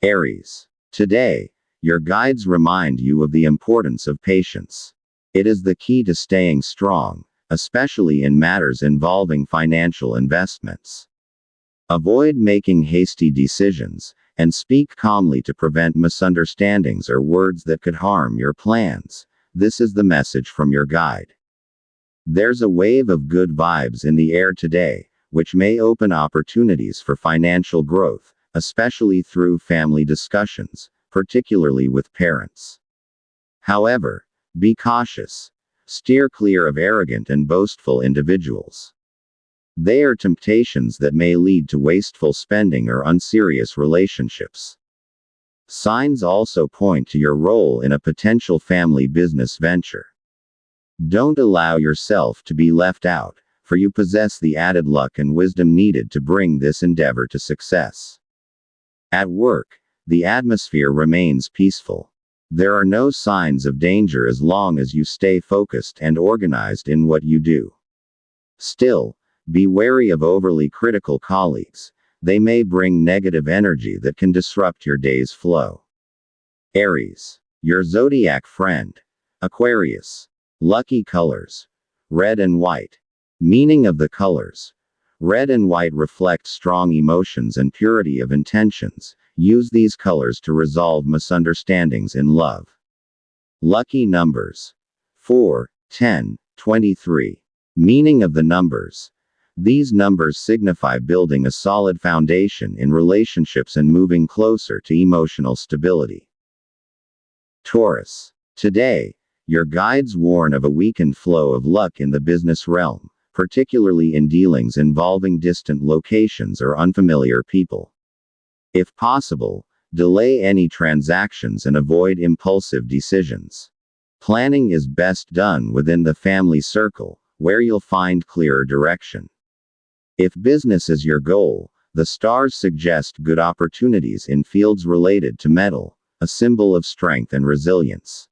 Aries. Today, your guides remind you of the importance of patience. It is the key to staying strong, especially in matters involving financial investments. Avoid making hasty decisions, and speak calmly to prevent misunderstandings or words that could harm your plans. This is the message from your guide. There's a wave of good vibes in the air today, which may open opportunities for financial growth, especially through family discussions, particularly with parents. However, be cautious. Steer clear of arrogant and boastful individuals. They are temptations that may lead to wasteful spending or unserious relationships. Signs also point to your role in a potential family business venture. Don't allow yourself to be left out, for you possess the added luck and wisdom needed to bring this endeavor to success. At work, the atmosphere remains peaceful. There are no signs of danger as long as you stay focused and organized in what you do. Still, be wary of overly critical colleagues. They may bring negative energy that can disrupt your day's flow. Aries. Your zodiac friend. Aquarius. Lucky colors. Red and white. Meaning of the colors. Red and white reflect strong emotions and purity of intentions. Use these colors to resolve misunderstandings in love. Lucky numbers. 4, 10, 23. Meaning of the numbers. These numbers signify building a solid foundation in relationships and moving closer to emotional stability. Taurus. Today, your guides warn of a weakened flow of luck in the business realm, particularly in dealings involving distant locations or unfamiliar people. If possible, delay any transactions and avoid impulsive decisions. Planning is best done within the family circle, where you'll find clearer direction. If business is your goal, the stars suggest good opportunities in fields related to metal, a symbol of strength and resilience.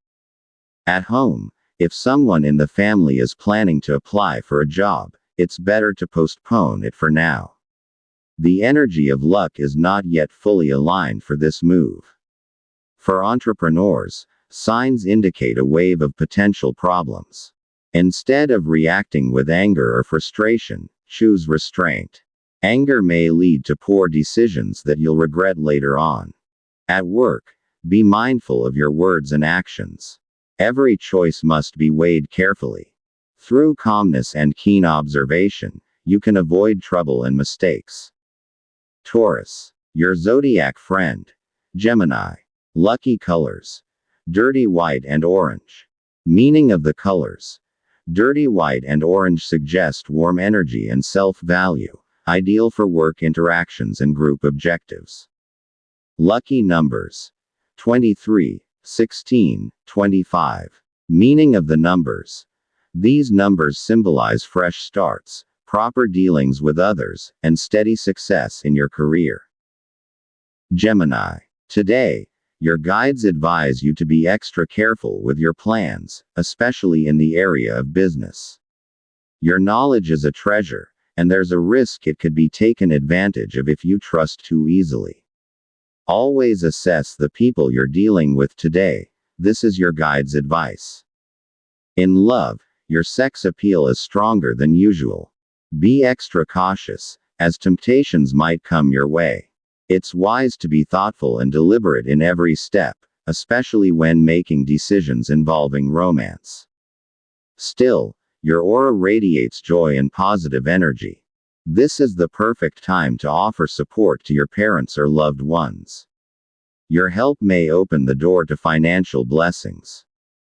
At home, if someone in the family is planning to apply for a job, it's better to postpone it for now. The energy of luck is not yet fully aligned for this move. For entrepreneurs, signs indicate a wave of potential problems. Instead of reacting with anger or frustration, choose restraint. Anger may lead to poor decisions that you'll regret later on. At work, be mindful of your words and actions. Every choice must be weighed carefully. Through calmness and keen observation, you can avoid trouble and mistakes. Taurus. Your zodiac friend. Gemini. Lucky colors. Dirty white and orange. Meaning of the colors. Dirty white and orange suggest warm energy and self-value, ideal for work interactions and group objectives. Lucky numbers. 23, 16, 25. Meaning of the numbers. These numbers symbolize fresh starts, proper dealings with others, and steady success in your career. Gemini. Today, your guides advise you to be extra careful with your plans, especially in the area of business. Your knowledge is a treasure, and there's a risk it could be taken advantage of if you trust too easily. Always assess the people you're dealing with today. This is your guide's advice. In love, your sex appeal is stronger than usual. Be extra cautious, as temptations might come your way. It's wise to be thoughtful and deliberate in every step, especially when making decisions involving romance. Still, your aura radiates joy and positive energy. This is the perfect time to offer support to your parents or loved ones. Your help may open the door to financial blessings.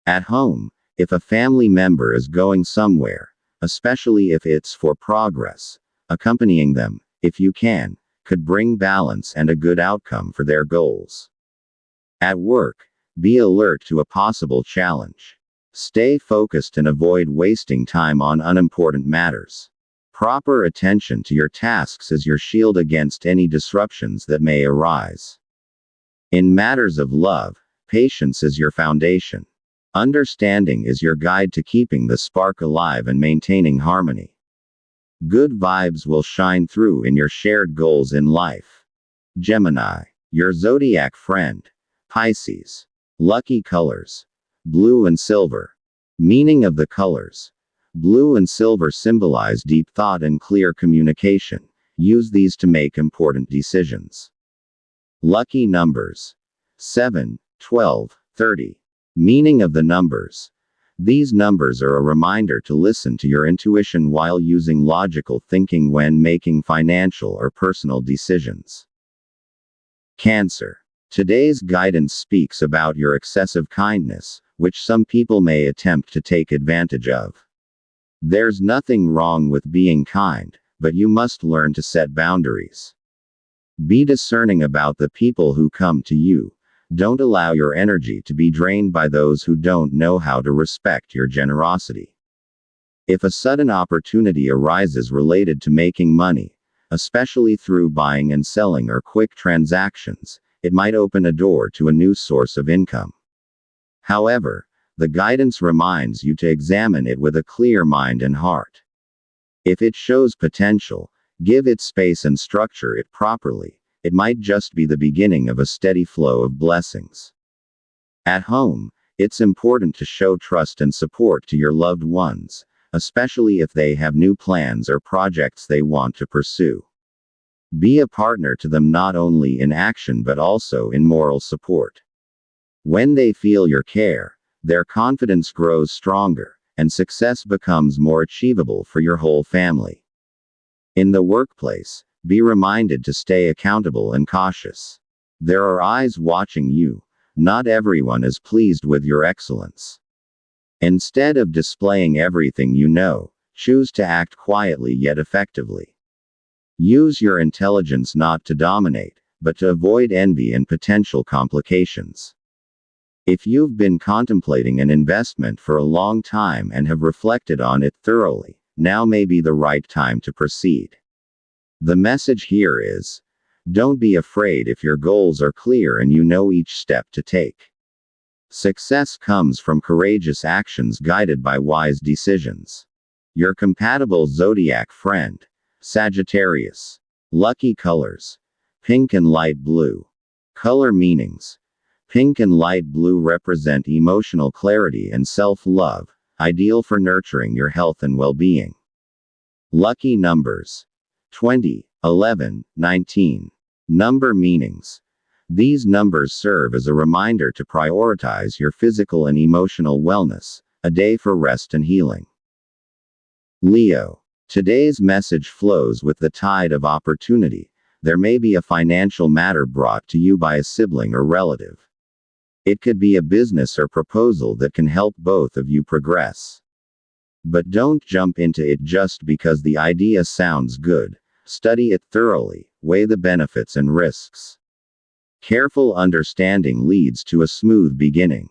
At home, if a family member is going somewhere, especially if it's for progress, accompanying them, if you can, could bring balance and a good outcome for their goals. At work, be alert to a possible challenge. Stay focused and avoid wasting time on unimportant matters. Proper attention to your tasks is your shield against any disruptions that may arise. In matters of love, patience is your foundation. Understanding is your guide to keeping the spark alive and maintaining harmony. Good vibes will shine through in your shared goals in life. Gemini. Your zodiac friend. Pisces. Lucky colors. Blue and silver. Meaning of the colors. Blue and silver symbolize deep thought and clear communication. Use these to make important decisions. Lucky numbers. 7, 12, 30. Meaning of the numbers. These numbers are a reminder to listen to your intuition while using logical thinking when making financial or personal decisions. Cancer. Today's guidance speaks about your excessive kindness, which some people may attempt to take advantage of. There's nothing wrong with being kind, but you must learn to set boundaries. Be discerning about the people who come to you. Don't allow your energy to be drained by those who don't know how to respect your generosity. If a sudden opportunity arises related to making money, especially through buying and selling or quick transactions, it might open a door to a new source of income. However, the guidance reminds you to examine it with a clear mind and heart. If it shows potential, give it space and structure it properly. It might just be the beginning of a steady flow of blessings. At home, it's important to show trust and support to your loved ones, especially if they have new plans or projects they want to pursue. Be a partner to them not only in action but also in moral support. When they feel your care, their confidence grows stronger, and success becomes more achievable for your whole family. In the workplace, be reminded to stay accountable and cautious. There are eyes watching you. Not everyone is pleased with your excellence. Instead of displaying everything you know, choose to act quietly yet effectively. Use your intelligence not to dominate, but to avoid envy and potential complications. If you've been contemplating an investment for a long time and have reflected on it thoroughly, now may be the right time to proceed. The message here is, don't be afraid if your goals are clear and you know each step to take. Success comes from courageous actions guided by wise decisions. Your compatible zodiac friend. Sagittarius. Lucky colors. Pink and light blue. Color meanings. Pink and light blue represent emotional clarity and self-love, ideal for nurturing your health and well-being. Lucky numbers. 20, 11, 19. Number meanings. These numbers serve as a reminder to prioritize your physical and emotional wellness, a day for rest and healing. Leo. Today's message flows with the tide of opportunity. There may be a financial matter brought to you by a sibling or relative. It could be a business or proposal that can help both of you progress. But don't jump into it just because the idea sounds good. Study it thoroughly, weigh the benefits and risks. Careful understanding leads to a smooth beginning.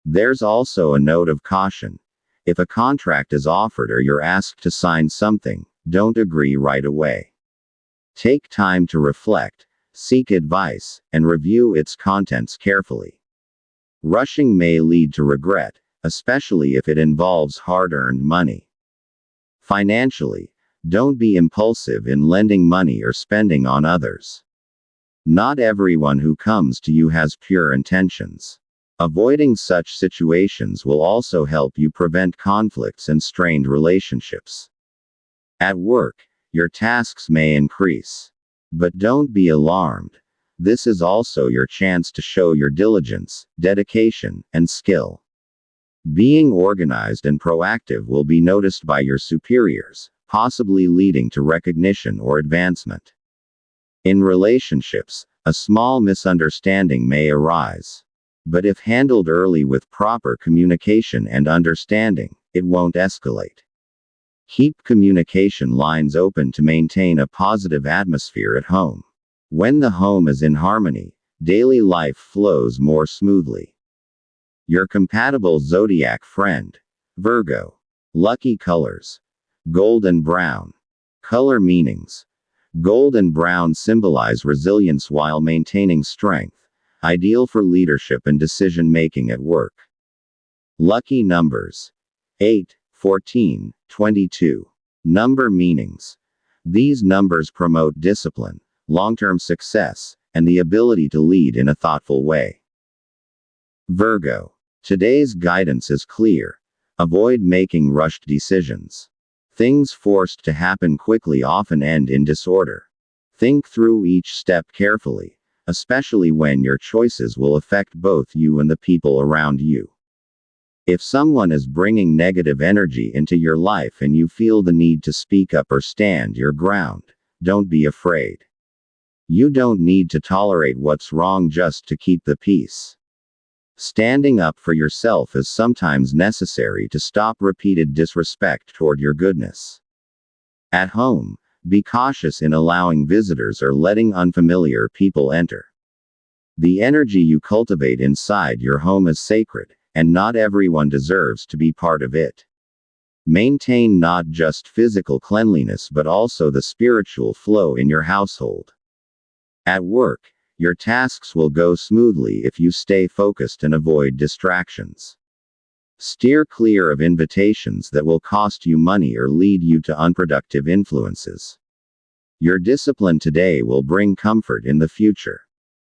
There's also a note of caution. If a contract is offered or you're asked to sign something, don't agree right away. Take time to reflect, seek advice, and review its contents carefully. Rushing may lead to regret, especially if it involves hard-earned money. Financially, don't be impulsive in lending money or spending on others. Not everyone who comes to you has pure intentions. Avoiding such situations will also help you prevent conflicts and strained relationships. At work, your tasks may increase. But don't be alarmed. This is also your chance to show your diligence, dedication, and skill. Being organized and proactive will be noticed by your superiors, possibly leading to recognition or advancement. In relationships, a small misunderstanding may arise. But if handled early with proper communication and understanding, it won't escalate. Keep communication lines open to maintain a positive atmosphere at home. When the home is in harmony, daily life flows more smoothly. Your compatible zodiac friend. Virgo. Lucky colors. Gold and brown. Color meanings. Gold and brown symbolize resilience while maintaining strength, ideal for leadership and decision-making at work. Lucky numbers. 8, 14, 22. Number meanings. These numbers promote discipline, long-term success, and the ability to lead in a thoughtful way. Virgo. Today's guidance is clear. Avoid making rushed decisions. Things forced to happen quickly often end in disorder. Think through each step carefully, especially when your choices will affect both you and the people around you. If someone is bringing negative energy into your life and you feel the need to speak up or stand your ground, don't be afraid. You don't need to tolerate what's wrong just to keep the peace. Standing up for yourself is sometimes necessary to stop repeated disrespect toward your goodness. At home, be cautious in allowing visitors or letting unfamiliar people enter. The energy you cultivate inside your home is sacred, and not everyone deserves to be part of it. Maintain not just physical cleanliness but also the spiritual flow in your household. At work, your tasks will go smoothly if you stay focused and avoid distractions. Steer clear of invitations that will cost you money or lead you to unproductive influences. Your discipline today will bring comfort in the future.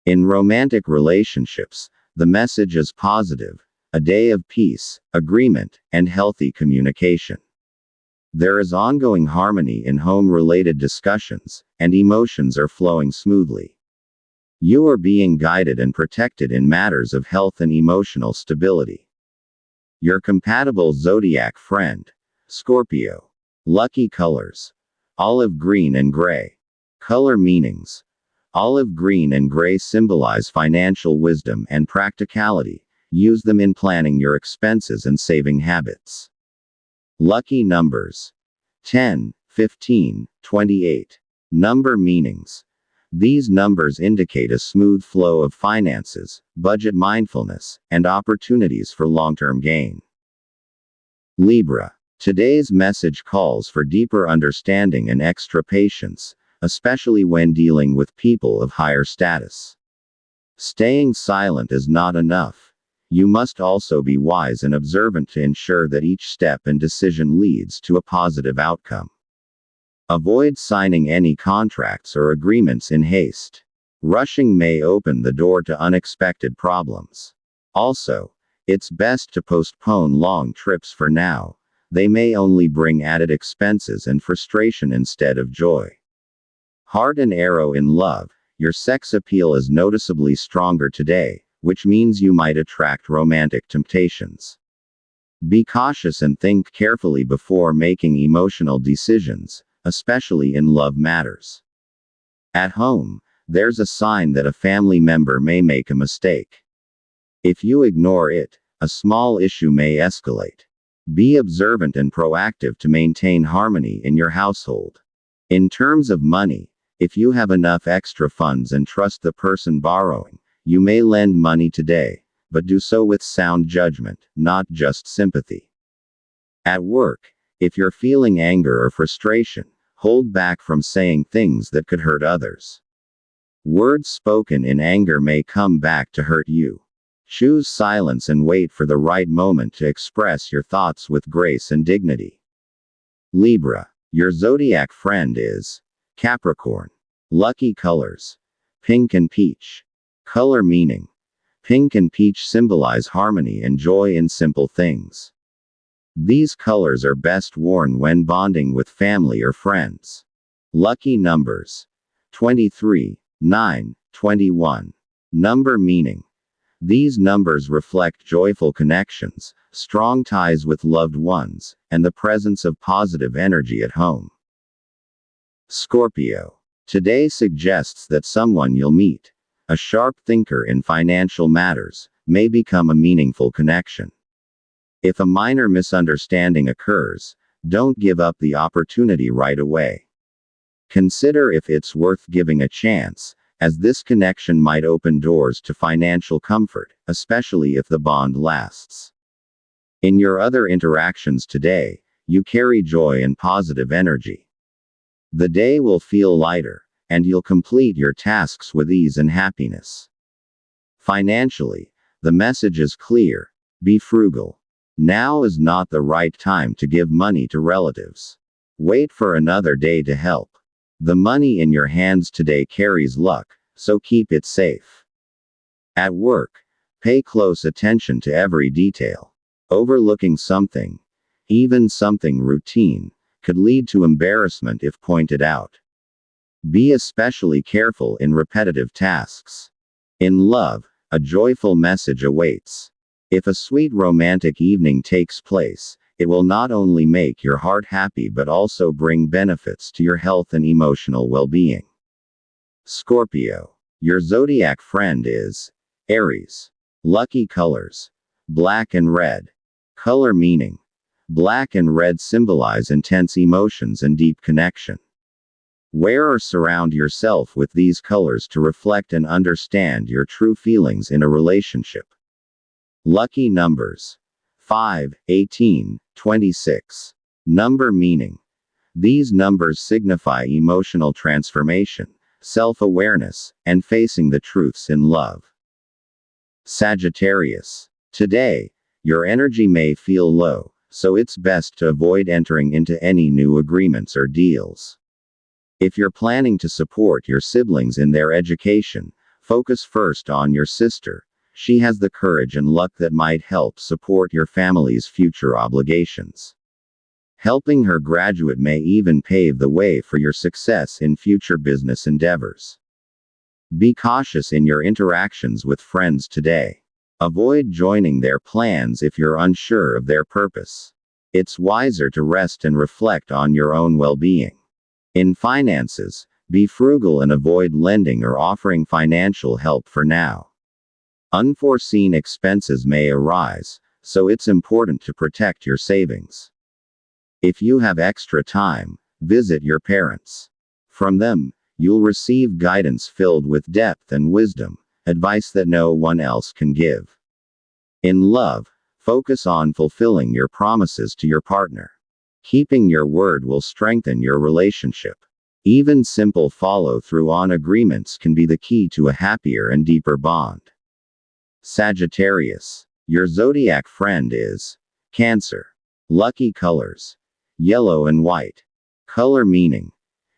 In romantic relationships, the message is positive: a day of peace, agreement, and healthy communication. There is ongoing harmony in home-related discussions, and emotions are flowing smoothly. You are being guided and protected in matters of health and emotional stability. Your compatible zodiac friend, Scorpio. Lucky colors: olive green and gray. Color meanings: olive green and gray symbolize financial wisdom and practicality. Use them in planning your expenses and saving habits. Lucky numbers: 10, 15, 28. Number meanings: these numbers indicate a smooth flow of finances, budget mindfulness, and opportunities for long-term gain. Libra. Today's message calls for deeper understanding and extra patience, especially when dealing with people of higher status. Staying silent is not enough. You must also be wise and observant to ensure that each step and decision leads to a positive outcome. Avoid signing any contracts or agreements in haste. Rushing may open the door to unexpected problems. Also, it's best to postpone long trips for now. They may only bring added expenses and frustration instead of joy. Heart and arrow in love: your sex appeal is noticeably stronger today, which means you might attract romantic temptations. Be cautious and think carefully before making emotional decisions, especially in love matters. At home, there's a sign that a family member may make a mistake. If you ignore it, a small issue may escalate. Be observant and proactive to maintain harmony in your household. In terms of money, if you have enough extra funds and trust the person borrowing, you may lend money today, but do so with sound judgment, not just sympathy. At work, if you're feeling anger or frustration, hold back from saying things that could hurt others. Words spoken in anger may come back to hurt you. Choose silence and wait for the right moment to express your thoughts with grace and dignity. Libra. Your zodiac friend is Capricorn. Lucky colors: pink and peach. Color meaning: pink and peach symbolize harmony and joy in simple things. These colors are best worn when bonding with family or friends. Lucky numbers: 23, 9, 21. Number meaning: these numbers reflect joyful connections, strong ties with loved ones, and the presence of positive energy at home. Scorpio. Today suggests that someone you'll meet, a sharp thinker in financial matters, may become a meaningful connection. If a minor misunderstanding occurs, don't give up the opportunity right away. Consider if it's worth giving a chance, as this connection might open doors to financial comfort, especially if the bond lasts. In your other interactions today, you carry joy and positive energy. The day will feel lighter, and you'll complete your tasks with ease and happiness. Financially, the message is clear: be frugal. Now is not the right time to give money to relatives. Wait for another day to help. The money in your hands today carries luck, so keep it safe. At work, pay close attention to every detail. Overlooking something, even something routine, could lead to embarrassment if pointed out. Be especially careful in repetitive tasks. In love, a joyful message awaits. If a sweet romantic evening takes place, it will not only make your heart happy but also bring benefits to your health and emotional well-being. Scorpio. Your zodiac friend is Aries. Lucky colors: black and red. Color meaning: black and red symbolize intense emotions and deep connection. Wear or surround yourself with these colors to reflect and understand your true feelings in a relationship. Lucky numbers: 5, 18, 26. Number meaning: these numbers signify emotional transformation, self-awareness, and facing the truths in love. Sagittarius. Today, your energy may feel low, so it's best to avoid entering into any new agreements or deals. If you're planning to support your siblings in their education, focus first on your sister. She has the courage and luck that might help support your family's future obligations. Helping her graduate may even pave the way for your success in future business endeavors. Be cautious in your interactions with friends today. Avoid joining their plans if you're unsure of their purpose. It's wiser to rest and reflect on your own well-being. In finances, be frugal and avoid lending or offering financial help for now. Unforeseen expenses may arise, so it's important to protect your savings. If you have extra time, visit your parents. From them, you'll receive guidance filled with depth and wisdom, advice that no one else can give. In love, focus on fulfilling your promises to your partner. Keeping your word will strengthen your relationship. Even simple follow-through on agreements can be the key to a happier and deeper bond. Sagittarius. Your zodiac friend is Cancer. Lucky colors: yellow and white. Color meaning: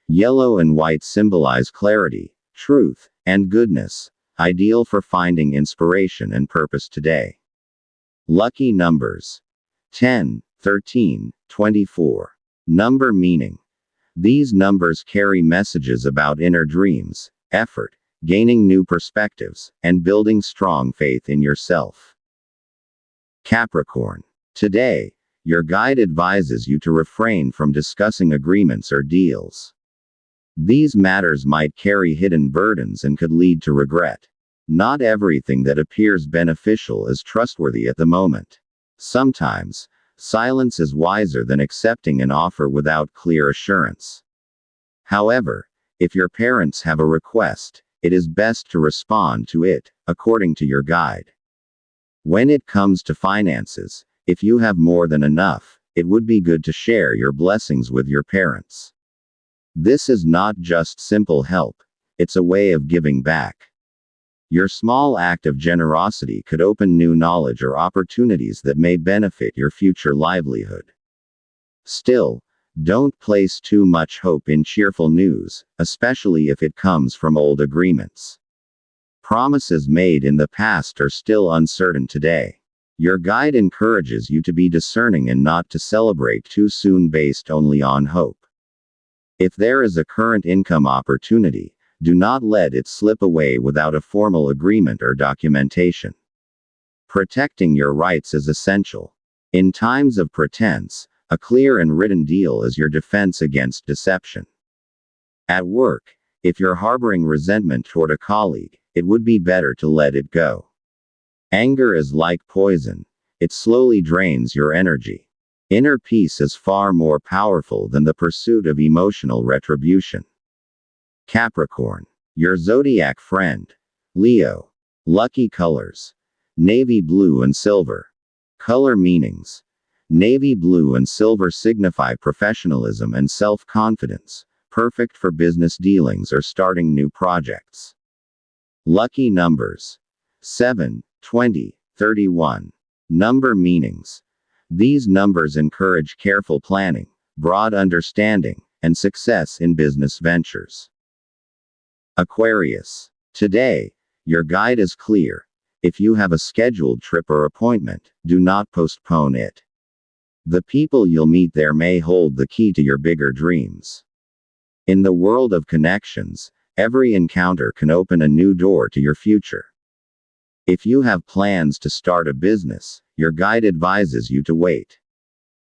yellow and white symbolize clarity, truth, and goodness, ideal for finding inspiration and purpose today. Lucky numbers: 10, 13, 24. Number meaning: these numbers carry messages about inner dreams, effort, gaining new perspectives, and building strong faith in yourself. Capricorn. Today, your guide advises you to refrain from discussing agreements or deals. These matters might carry hidden burdens and could lead to regret. Not everything that appears beneficial is trustworthy at the moment. Sometimes, silence is wiser than accepting an offer without clear assurance. However, if your parents have a request, it is best to respond to it, according to your guide. When it comes to finances, if you have more than enough, it would be good to share your blessings with your parents. This is not just simple help, it's a way of giving back. Your small act of generosity could open new knowledge or opportunities that may benefit your future livelihood. Still, don't place too much hope in cheerful news, especially if it comes from old agreements. Promises made in the past are still uncertain today. Your guide encourages you to be discerning and not to celebrate too soon based only on hope. If there is a current income opportunity, do not let it slip away without a formal agreement or documentation. Protecting your rights is essential. In times of pretense, a clear and written deal is your defense against deception. At work, if you're harboring resentment toward a colleague, it would be better to let it go. Anger is like poison. It slowly drains your energy. Inner peace is far more powerful than the pursuit of emotional retribution. Capricorn. Your zodiac friend. Leo. Lucky colors: navy blue and silver. Color meanings: navy blue and silver signify professionalism and self-confidence, perfect for business dealings or starting new projects. Lucky numbers: 7, 20, 31. Number meanings: these numbers encourage careful planning, broad understanding, and success in business ventures. Aquarius. Today, your guide is clear. If you have a scheduled trip or appointment, do not postpone it. The people you'll meet there may hold the key to your bigger dreams. In the world of connections, every encounter can open a new door to your future. If you have plans to start a business, your guide advises you to wait.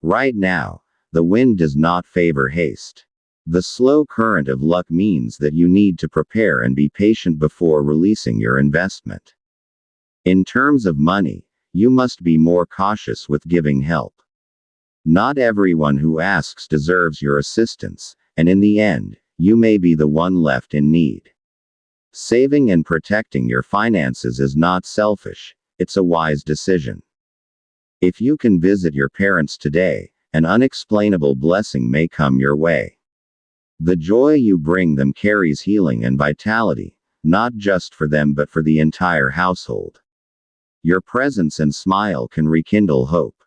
Right now, the wind does not favor haste. The slow current of luck means that you need to prepare and be patient before releasing your investment. In terms of money, you must be more cautious with giving help. Not everyone who asks deserves your assistance, and in the end, you may be the one left in need. Saving and protecting your finances is not selfish, it's a wise decision. If you can visit your parents today, an unexplainable blessing may come your way. The joy you bring them carries healing and vitality, not just for them but for the entire household. Your presence and smile can rekindle hope.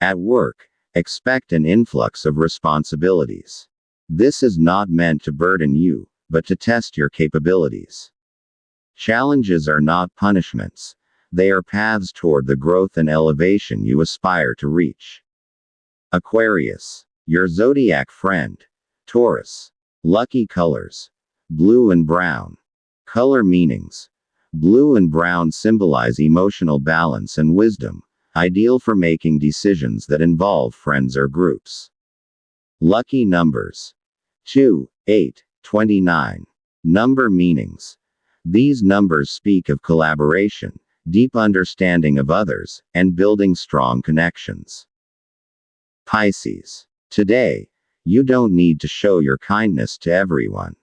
At work, expect an influx of responsibilities. This is not meant to burden you, but to test your capabilities. Challenges are not punishments. They are paths toward the growth and elevation you aspire to reach. Aquarius, your zodiac friend. Taurus. Lucky colors: blue and brown. Color meanings: blue and brown symbolize emotional balance and wisdom, ideal for making decisions that involve friends or groups. Lucky numbers: 2, 8, 29. Number meanings: these numbers speak of collaboration, deep understanding of others, and building strong connections. Pisces. Today, you don't need to show your kindness to everyone.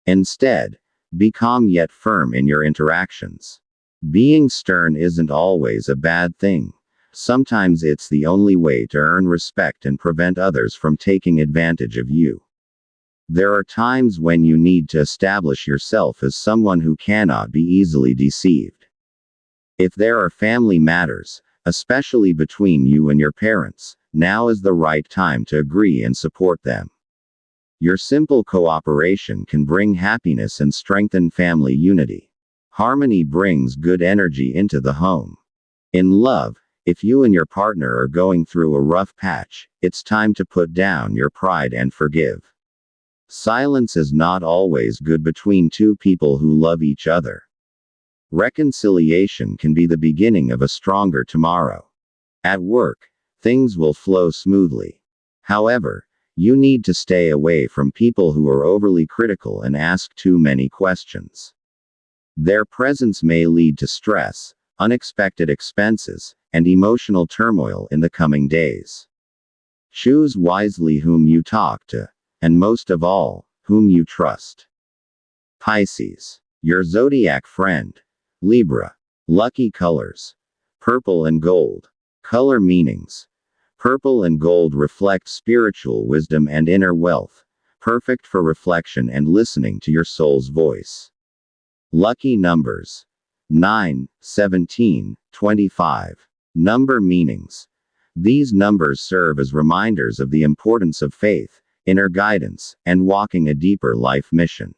Instead, be calm yet firm in your interactions. Being stern isn't always a bad thing. Sometimes it's the only way to earn respect and prevent others from taking advantage of you. There are times when you need to establish yourself as someone who cannot be easily deceived. If there are family matters, especially between you and your parents, now is the right time to agree and support them. Your simple cooperation can bring happiness and strengthen family unity. Harmony brings good energy into the home. In love, if you and your partner are going through a rough patch, it's time to put down your pride and forgive. Silence is not always good between two people who love each other. Reconciliation can be the beginning of a stronger tomorrow. At work, things will flow smoothly. However, you need to stay away from people who are overly critical and ask too many questions. Their presence may lead to stress, unexpected expenses, and emotional turmoil in the coming days. Choose wisely whom you talk to, and most of all, whom you trust. Pisces, your zodiac friend. Libra. Lucky colors: purple and gold. Color meanings: purple and gold reflect spiritual wisdom and inner wealth, perfect for reflection and listening to your soul's voice. Lucky numbers: 9, 17, 25. Number meanings: these numbers serve as reminders of the importance of faith, inner guidance, and walking a deeper life mission.